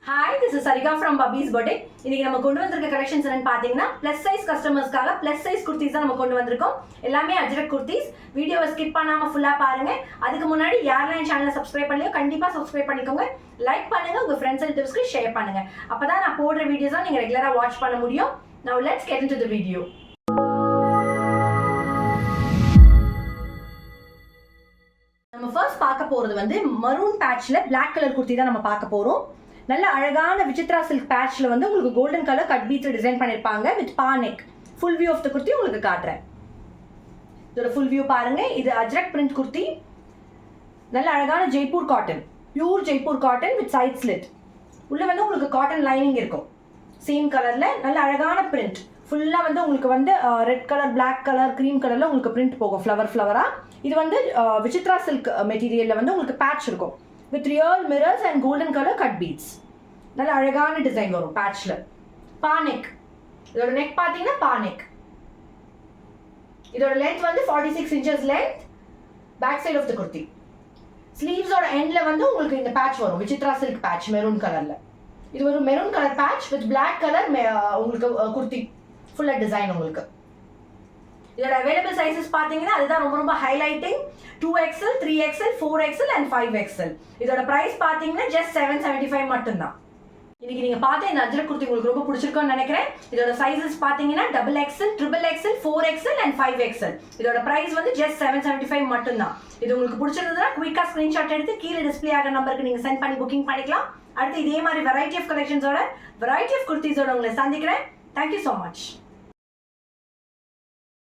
Hi, this is Sarika from Bubby's Boutique. இன்னைக்கு நம்ம கொண்டு வந்திருக்க கலெக்ஷன்ஸ் என்னன்னு பாத்தீங்கன்னா ப்ளஸ் சைஸ் கஸ்டமர்ஸ்க்காக ப்ளஸ் சைஸ் குர்த்திஸ் தான் நம்ம கொண்டு வந்திருக்கோம். எல்லாமே அஜ்ரக் குர்த்திஸ். வீடியோவை ஸ்கிப் பண்ணாம ஃபுல்லா பாருங்க. அதுக்கு முன்னாடி யாரெல்லாம் என் சேனலை சப்ஸ்கிரைப் பண்ணலையோ கண்டிப்பா சப்ஸ்கிரைப் பண்ணிக்கோங்க. லைக் பண்ணுங்க, உங்க ஃப்ரெண்ட்ஸ் அண்ட் ரிலேட்டிவ்ஸ்க்கு ஷேர் பண்ணுங்க. அப்பதான் நான் போடுற வீடியோஸை நீங்க ரெகுலரா வாட்ச் பண்ண முடியும். Now let's get into the video. நம்ம ஃபர்ஸ்ட் பார்க்க போறது வந்து மரூன் பேட்ச்ல Black கலர் குர்த்தி தான் நம்ம பார்க்க போறோம். நல்ல அழகான விசித்ரா சில்க் பேட்ச்ல வந்து உங்களுக்கு golden colour cut beads design பண்ணிருப்பாங்க வித் பா neck. Full view of the kurti உங்களுக்கு காட்டுறேன். இதோட ஃபுல் வியூ பாருங்க. இது அஜ்ரக் பிரிண்ட் குர்த்தி. நல்ல அழகான Jaipur cotton, pure Jaipur cotton with side slit. உள்ள வந்து உங்களுக்கு காட்டன் லைனிங் இருக்கும். சேம் கலர்ல நல்ல அழகான பிரிண்ட். ஃபுல்லா வந்து உங்களுக்கு வந்து red colour, black colour, cream கலர்ல உங்களுக்கு பிரிண்ட் போகும் ஃப்ளவரா. இது வந்து விசித்ரா சில்க் மெட்டீரியல்ல வந்து உங்களுக்கு பேட்ச் இருக்கும் with real mirrors and golden colour cut beads. நல்ல அழகான டிசைன் வரும் பேட்ச்ல. பா நெக். இதோட நெக் பாத்தீங்கன்னா பா நெக். இதோட லென்த் வந்து 46 inches length. Back side of the kurti. ஸ்லீவ்ஸோட எண்ட்ல வந்து உங்களுக்கு இந்த பேட்ச் வரும், விசித்ரா சில்க் பேட்ச் மெரூன் கலர்ல. இது ஒரு maroon colour patch with black colour உங்களுக்கு குர்த்தி ஃபுல்லா டிசைன் உங்களுக்கு. இதோட அவைலபிள் சைஸஸ் பாத்தீங்கன்னா அதுதான் ரொம்ப ரொம்ப highlighting. 2XL, 3XL, 4XL and 5XL. இதோட பிரைஸ் பாத்தீங்கன்னா just 775 மட்டும்தான். இன்னைக்கு நீங்க பார்த்த இந்த அஜ்ரக் குர்த்தி உங்களுக்கு ரொம்ப பிடிச்சிருக்கும்னு நினைக்கிறேன். இதோட சைஸஸ் பாத்தீங்கன்னா XXL, XXXL, 4XL and 5XL. இதோட பிரைஸ் வந்து just 775 மட்டும்தான். இது உங்களுக்கு பிடிச்சிருந்ததுன்னா குயிக்கா ஸ்கிரீன்ஷாட் எடுத்து கீழே டிஸ்ப்ளே ஆகிற நம்பருக்கு நீங்க சென்ட் பண்ணி புக்கிங் பண்ணிக்கலாம். அடுத்து இதே மாதிரி வெரைட்டி ஆஃப் கலெக்ஷன்ஸோட வெரைட்டி ஆஃப் குர்த்திஸோட உங்களை சந்திக்கிறேன். Thank you so much.